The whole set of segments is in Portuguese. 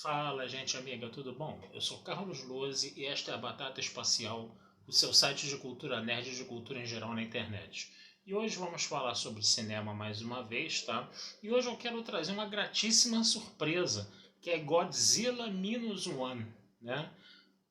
Fala, gente amiga, tudo bom? Eu sou Carlos Lose e esta é a Batata Espacial, o seu site de cultura nerd e de cultura em geral na internet. E hoje vamos falar sobre cinema mais uma vez, tá? E hoje eu quero trazer uma gratíssima surpresa, que é Godzilla Minus One, né?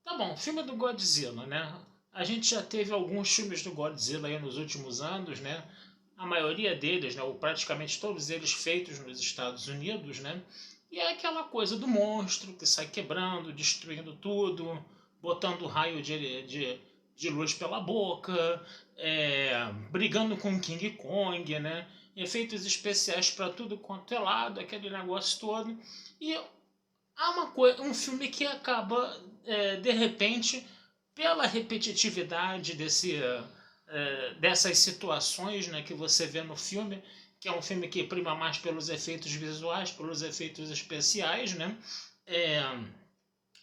Tá bom, filme do Godzilla, né? A gente já teve alguns filmes do Godzilla aí nos últimos anos, né? A maioria deles, né, ou praticamente todos eles feitos nos Estados Unidos, né? E é aquela coisa do monstro que sai quebrando, destruindo tudo, botando raio de luz pela boca, brigando com King Kong, né? Efeitos especiais para tudo quanto é lado, aquele negócio todo. E há um filme que acaba, de repente, pela repetitividade dessas situações, né, que você vê no filme, que é um filme que prima mais pelos efeitos visuais, pelos efeitos especiais, né, é,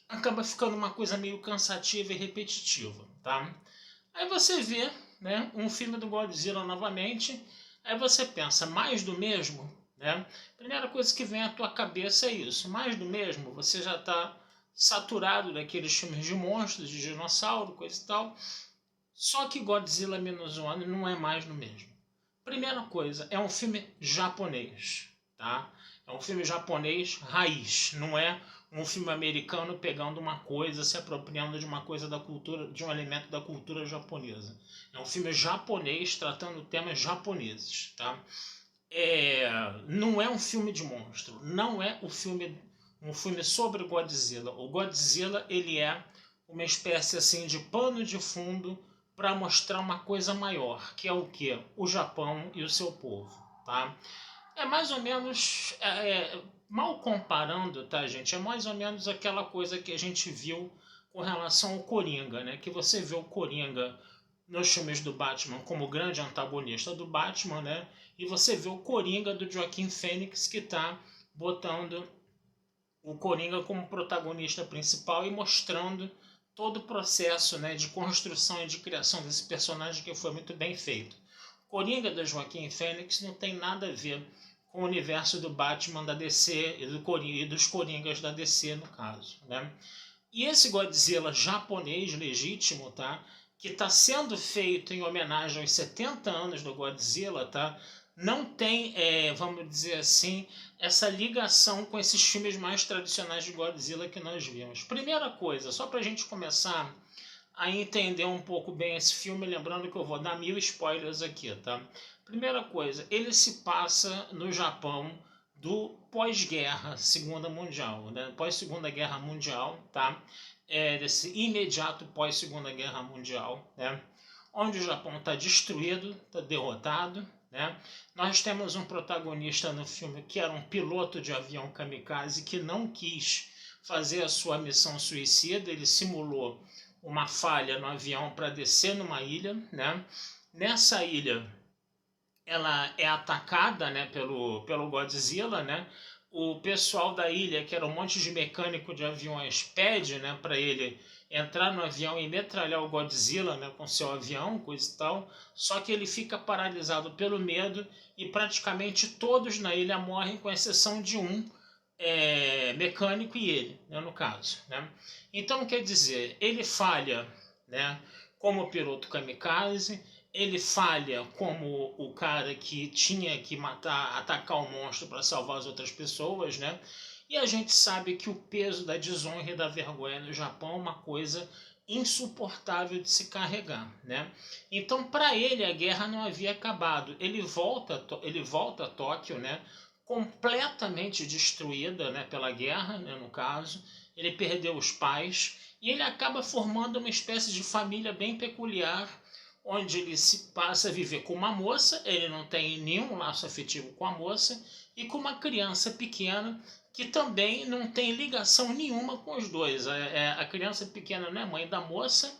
acaba ficando uma coisa meio cansativa e repetitiva, tá? Aí você vê, né, um filme do Godzilla novamente, aí você pensa, mais do mesmo? Né? Primeira coisa que vem à tua cabeça é isso, mais do mesmo, você já está saturado daqueles filmes de monstros, de dinossauro, coisa e tal, só que Godzilla Minus One não é mais do mesmo. Primeira coisa, é um filme japonês, tá? É um filme japonês raiz, não é um filme americano pegando uma coisa, se apropriando de uma coisa da cultura, de um elemento da cultura japonesa. É um filme japonês tratando temas japoneses, tá? Não é um filme de monstro, não é um filme sobre Godzilla. O Godzilla ele é uma espécie assim de pano de fundo para mostrar uma coisa maior, que é o que? O Japão e o seu povo, tá? É mais ou menos, mal comparando, tá, gente? É mais ou menos aquela coisa que a gente viu com relação ao Coringa, né? Que você vê o Coringa nos filmes do Batman como grande antagonista do Batman, né? E você vê o Coringa do Joaquin Phoenix que está botando o Coringa como protagonista principal e mostrando todo o processo, né, de construção e de criação desse personagem que foi muito bem feito. Coringa do Joaquin Phoenix não tem nada a ver com o universo do Batman da DC e dos Coringas da DC, no caso, né? E esse Godzilla japonês legítimo, tá? Que está sendo feito em homenagem aos 70 anos do Godzilla, tá? Não tem, vamos dizer assim, essa ligação com esses filmes mais tradicionais de Godzilla que nós vimos. Primeira coisa, só para a gente começar a entender um pouco bem esse filme, lembrando que eu vou dar 1000 spoilers aqui, tá? Primeira coisa, ele se passa no Japão do pós-guerra Segunda Mundial, né? Pós-Segunda Guerra Mundial, tá? Desse imediato pós-Segunda Guerra Mundial, né? Onde o Japão está destruído, está derrotado, né? Nós temos um protagonista no filme que era um piloto de avião kamikaze que não quis fazer a sua missão suicida, ele simulou uma falha no avião para descer numa ilha, né? Nessa ilha ela é atacada, né, pelo Godzilla, né? O pessoal da ilha, que era um monte de mecânico de aviões, pede, né, para ele entrar no avião e metralhar o Godzilla, né, com seu avião, coisa e tal. Só que ele fica paralisado pelo medo e praticamente todos na ilha morrem, com exceção de um mecânico e ele, né, no caso, né? Então, quer dizer, ele falha, né, como piloto kamikaze, ele falha como o cara que tinha que atacar o monstro para salvar as outras pessoas, né? E a gente sabe que o peso da desonra e da vergonha no Japão é uma coisa insuportável de se carregar, né? Então, para ele, a guerra não havia acabado. Ele volta a Tóquio, né? Completamente destruída, né, pela guerra, né, no caso. Ele perdeu os pais e ele acaba formando uma espécie de família bem peculiar, onde ele se passa a viver com uma moça, ele não tem nenhum laço afetivo com a moça, e com uma criança pequena que também não tem ligação nenhuma com os dois. A criança pequena não é mãe da moça,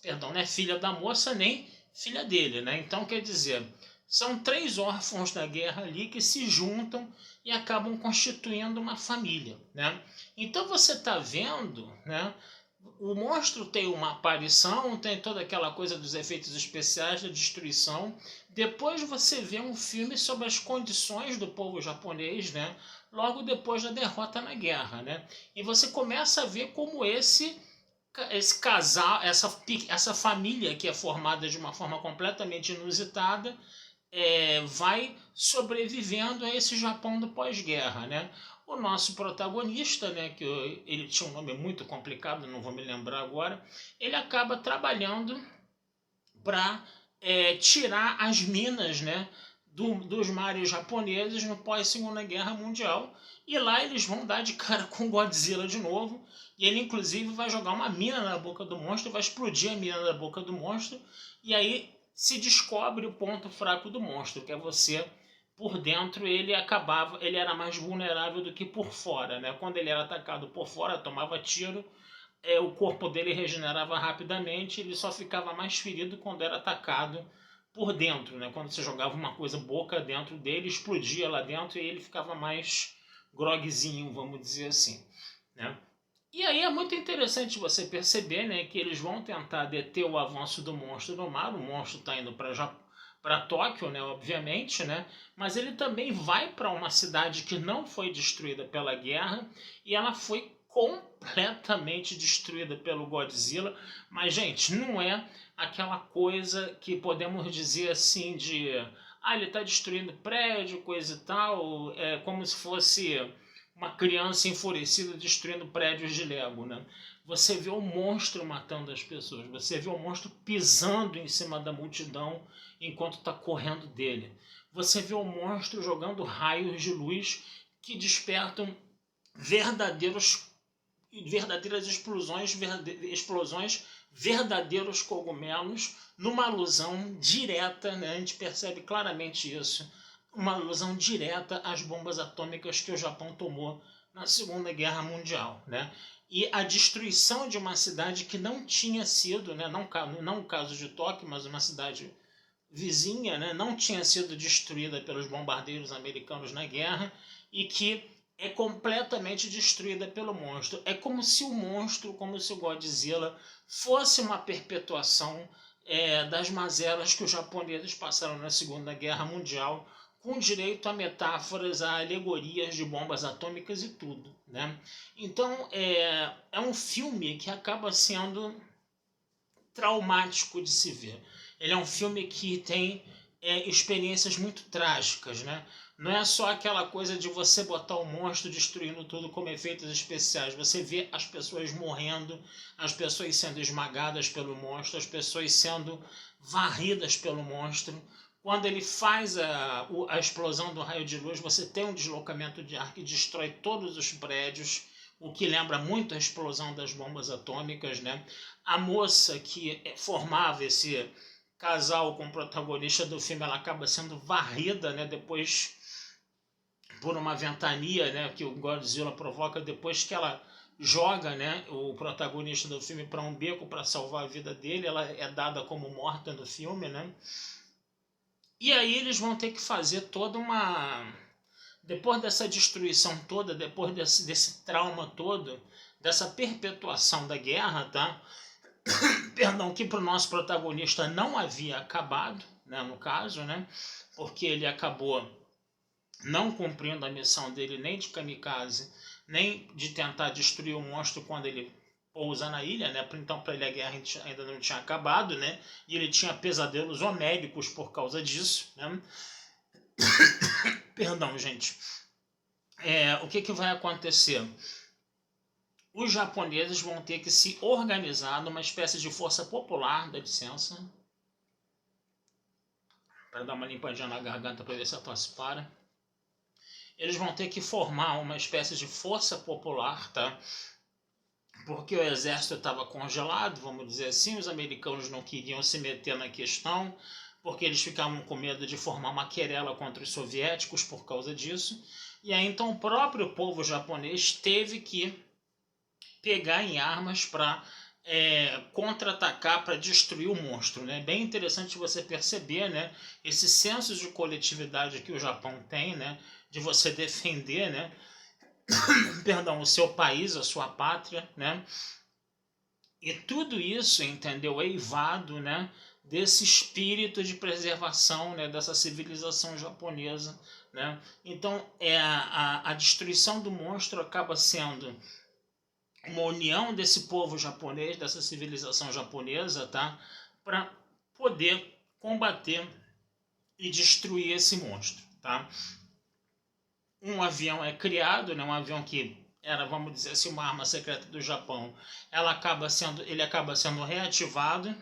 perdão, não é filha da moça nem filha dele, né? Então, quer dizer, são 3 órfãos da guerra ali que se juntam e acabam constituindo uma família, né? Então você está vendo, né? O monstro tem uma aparição, tem toda aquela coisa dos efeitos especiais, da destruição. Depois você vê um filme sobre as condições do povo japonês, né? Logo depois da derrota na guerra, né? E você começa a ver como esse casal, essa família que é formada de uma forma completamente inusitada, vai sobrevivendo a esse Japão do pós-guerra, né? O nosso protagonista, né, que ele tinha um nome muito complicado, não vou me lembrar agora, ele acaba trabalhando para tirar as minas, né, dos mares japoneses no pós-Segunda Guerra Mundial. E lá eles vão dar de cara com Godzilla de novo. E ele, inclusive, vai jogar uma mina na boca do monstro, vai explodir a mina na boca do monstro. E aí se descobre o ponto fraco do monstro, que é você por dentro. Ele era mais vulnerável do que por fora, né? Quando ele era atacado por fora, tomava tiro, o corpo dele regenerava rapidamente, ele só ficava mais ferido quando era atacado por dentro, né? Quando você jogava uma coisa boca dentro dele, explodia lá dentro e ele ficava mais grogzinho, vamos dizer assim, né? E aí é muito interessante você perceber, né, que eles vão tentar deter o avanço do monstro no mar. O monstro está indo para Tóquio, né, obviamente, né, mas ele também vai para uma cidade que não foi destruída pela guerra e ela foi completamente destruída pelo Godzilla. Mas, gente, não é aquela coisa que podemos dizer assim de ele está destruindo prédio, coisa e tal, como se fosse uma criança enfurecida destruindo prédios de Lego, né? Você vê o monstro matando as pessoas, você vê o monstro pisando em cima da multidão enquanto está correndo dele. Você vê o monstro jogando raios de luz que despertam verdadeiras explosões, verdadeiros cogumelos, numa alusão direta, né? A gente percebe claramente isso, uma alusão direta às bombas atômicas que o Japão tomou na Segunda Guerra Mundial, né? E a destruição de uma cidade que não tinha sido, né, não o caso de Tóquio, mas uma cidade vizinha, né, não tinha sido destruída pelos bombardeiros americanos na guerra e que é completamente destruída pelo monstro. É como se o monstro, como se o Godzilla fosse uma perpetuação das mazelas que os japoneses passaram na Segunda Guerra Mundial, com direito a metáforas, a alegorias de bombas atômicas e tudo, né? Então é um filme que acaba sendo traumático de se ver. Ele é um filme que tem experiências muito trágicas, né? Não é só aquela coisa de você botar o monstro destruindo tudo como efeitos especiais. Você vê as pessoas morrendo, as pessoas sendo esmagadas pelo monstro, as pessoas sendo varridas pelo monstro. Quando ele faz a explosão do raio de luz, você tem um deslocamento de ar que destrói todos os prédios, o que lembra muito a explosão das bombas atômicas, né? A moça que formava esse casal com o protagonista do filme, ela acaba sendo varrida, né, depois por uma ventania, né, que o Godzilla provoca depois que ela joga, né, o protagonista do filme para um beco para salvar a vida dele. Ela é dada como morta no filme, né? E aí eles vão ter que fazer toda uma... Depois dessa destruição toda, depois desse trauma todo, dessa perpetuação da guerra, tá? Perdão, que para o nosso protagonista não havia acabado, né, no caso, né? Porque ele acabou não cumprindo a missão dele, nem de kamikaze, nem de tentar destruir o monstro quando ele pousa na ilha, né? Então, para ele a guerra ainda não tinha acabado, né? E ele tinha pesadelos homéricos por causa disso, né? Perdão, gente. O que vai acontecer? Os japoneses vão ter que se organizar numa espécie de força popular, dá licença, para dar uma limpadinha na garganta para ver se a tosse para. Eles vão ter que formar uma espécie de força popular, tá? Porque o exército estava congelado, vamos dizer assim. Os americanos não queriam se meter na questão, porque eles ficavam com medo de formar uma querela contra os soviéticos por causa disso. E aí então o próprio povo japonês teve que pegar em armas para contra-atacar, para destruir o monstro, né? Bem interessante você perceber, né, esse senso de coletividade que o Japão tem, né, de você defender, né, perdão, o seu país, a sua pátria, né? E tudo isso, entendeu, é eivado, né, desse espírito de preservação, né, dessa civilização japonesa, né? Então, a destruição do monstro acaba sendo uma união desse povo japonês, dessa civilização japonesa, tá? Para poder combater e destruir esse monstro, tá? Um avião é criado, né? Um avião que era, vamos dizer assim, uma arma secreta do Japão, ele acaba sendo reativado,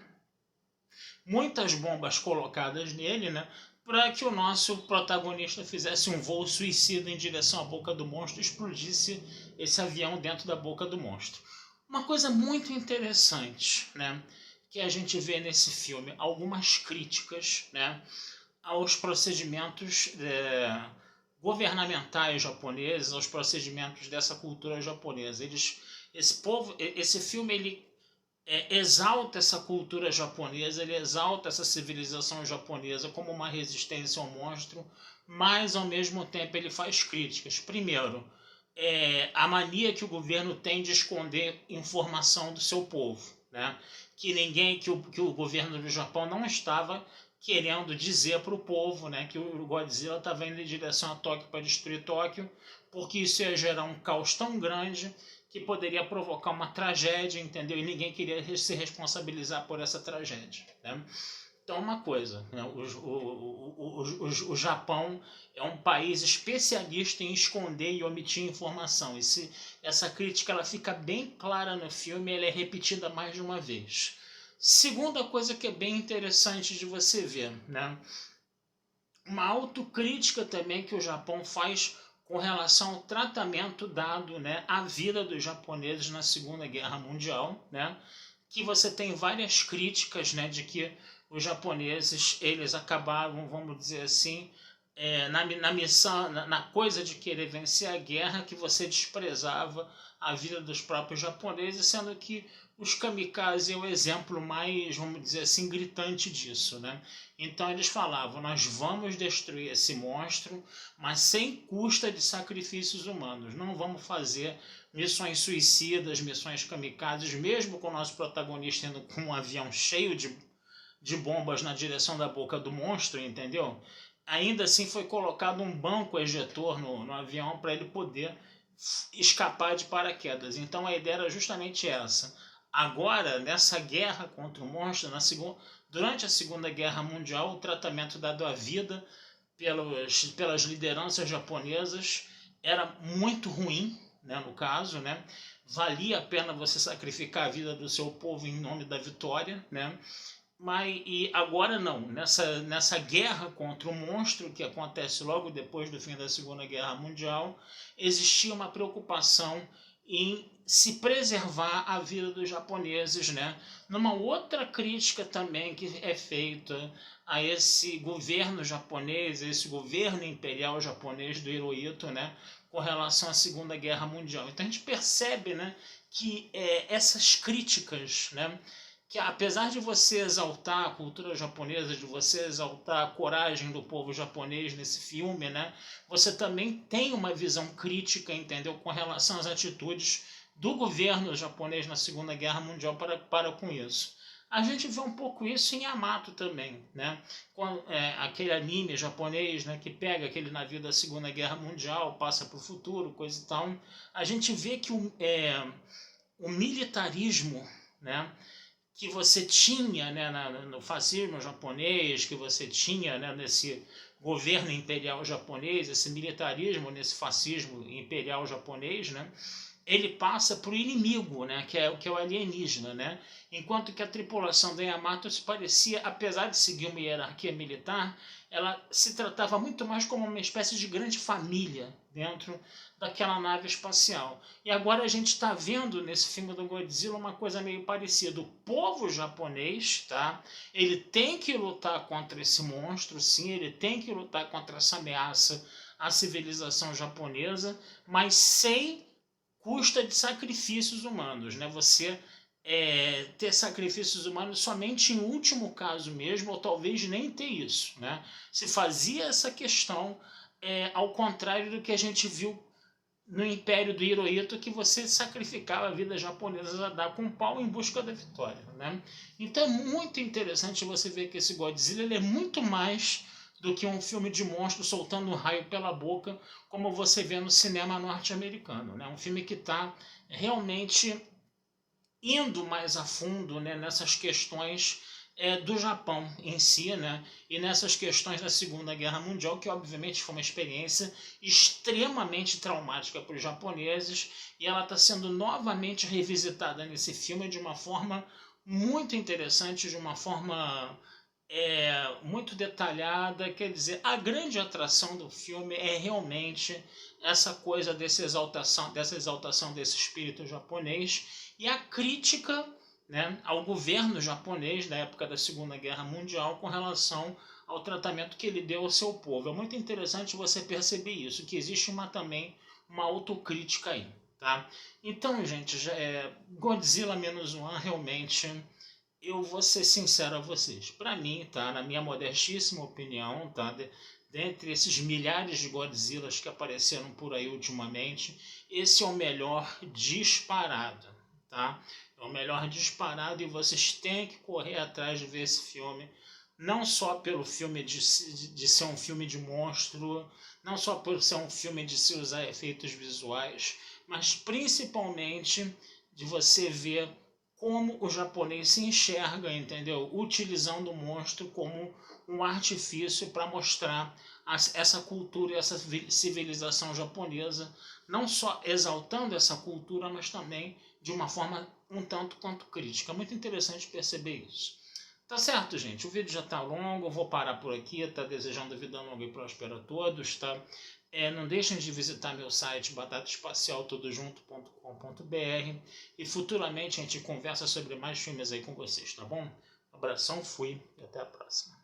muitas bombas colocadas nele, né? Para que o nosso protagonista fizesse um voo suicida em direção à boca do monstro e explodisse esse avião dentro da boca do monstro. Uma coisa muito interessante, né, que a gente vê nesse filme, algumas críticas, né, aos procedimentos governamentais japoneses, aos procedimentos dessa cultura japonesa. Esse filme ele exalta essa cultura japonesa, ele exalta essa civilização japonesa como uma resistência ao monstro, mas ao mesmo tempo ele faz críticas. Primeiro, a mania que o governo tem de esconder informação do seu povo, né? Que o governo do Japão não estava querendo dizer para o povo, né, que o Godzilla estava indo em direção a Tóquio para destruir Tóquio, porque isso ia gerar um caos tão grande que poderia provocar uma tragédia, entendeu? E ninguém queria se responsabilizar por essa tragédia, né? Então, uma coisa, né? O Japão é um país especialista em esconder e omitir informação. Essa crítica ela fica bem clara no filme, ela é repetida mais de uma vez. Segunda coisa que é bem interessante de você ver, né? Uma autocrítica também que o Japão faz com relação ao tratamento dado, né, à vida dos japoneses na Segunda Guerra Mundial, né? Que você tem várias críticas, né, de que os japoneses eles acabaram, vamos dizer assim, na missão, na coisa de querer vencer a guerra, que você desprezava a vida dos próprios japoneses, sendo que os kamikaze é o exemplo mais, vamos dizer assim, gritante disso, né? Então eles falavam, nós vamos destruir esse monstro, mas sem custa de sacrifícios humanos. Não vamos fazer missões suicidas, missões kamikazes, mesmo com o nosso protagonista indo com um avião cheio de bombas na direção da boca do monstro, entendeu? Ainda assim foi colocado um banco ejetor no avião para ele poder escapar de paraquedas. Então a ideia era justamente essa. Agora, nessa guerra contra o monstro, durante a Segunda Guerra Mundial, o tratamento dado à vida pelas lideranças japonesas era muito ruim, né, no caso, né? Valia a pena você sacrificar a vida do seu povo em nome da vitória, né? E agora não, nessa guerra contra o monstro, que acontece logo depois do fim da Segunda Guerra Mundial, existia uma preocupação em se preservar a vida dos japoneses, né? Numa outra crítica também que é feita a esse governo japonês, esse governo imperial japonês do Hirohito, né? Com relação à Segunda Guerra Mundial. Então a gente percebe, né, que essas críticas, né, que apesar de você exaltar a cultura japonesa, de você exaltar a coragem do povo japonês nesse filme, né, você também tem uma visão crítica, entendeu, com relação às atitudes do governo japonês na Segunda Guerra Mundial para com isso. A gente vê um pouco isso em Yamato também, né? Aquele anime japonês, né, que pega aquele navio da Segunda Guerra Mundial, passa para o futuro, coisa e tal. A gente vê que o militarismo, né, que você tinha, né, no fascismo japonês, que você tinha, né, nesse governo imperial japonês, esse militarismo nesse fascismo imperial japonês, né, ele passa para o inimigo, né, que é o alienígena, né? Enquanto que a tripulação da Yamato se parecia, apesar de seguir uma hierarquia militar, ela se tratava muito mais como uma espécie de grande família dentro daquela nave espacial. E agora a gente está vendo nesse filme do Godzilla uma coisa meio parecida. O povo japonês, tá? Ele tem que lutar contra esse monstro, sim, ele tem que lutar contra essa ameaça à civilização japonesa, mas sem custa de sacrifícios humanos, né? Você ter sacrifícios humanos somente em último caso mesmo, ou talvez nem ter isso, né? Se fazia essa questão ao contrário do que a gente viu no Império do Hirohito que você sacrificava a vida japonesa a dar com pau em busca da vitória, né? Então é muito interessante você ver que esse Godzilla ele é muito mais do que um filme de monstro soltando um raio pela boca, como você vê no cinema norte-americano, né? Um filme que está realmente indo mais a fundo, né, nessas questões do Japão em si, né, e nessas questões da Segunda Guerra Mundial, que obviamente foi uma experiência extremamente traumática para os japoneses, e ela está sendo novamente revisitada nesse filme de uma forma muito interessante, de uma forma muito detalhada. Quer dizer, a grande atração do filme é realmente essa coisa dessa exaltação desse espírito japonês e a crítica, né, ao governo japonês da época da Segunda Guerra Mundial com relação ao tratamento que ele deu ao seu povo. É muito interessante você perceber isso, que existe também uma autocrítica aí. Tá? Então, gente, Godzilla -1 realmente, eu vou ser sincero a vocês. Para mim, tá, na minha modestíssima opinião, tá, dentre esses milhares de Godzillas que apareceram por aí ultimamente, esse é o melhor disparado, tá? É o melhor disparado e vocês têm que correr atrás de ver esse filme. Não só pelo filme de ser um filme de monstro, não só por ser um filme de se usar efeitos visuais, mas principalmente de você ver como o japonês se enxerga, entendeu? Utilizando o monstro como um artifício para mostrar essa cultura e essa civilização japonesa, não só exaltando essa cultura, mas também de uma forma um tanto quanto crítica. Muito interessante perceber isso. Tá certo, gente? O vídeo já tá longo, eu vou parar por aqui, tá? Desejando vida longa e próspera a todos, tá? Não deixem de visitar meu site batataespacialtodojunto.com.br e futuramente a gente conversa sobre mais filmes aí com vocês, tá bom? Abração, fui e até a próxima.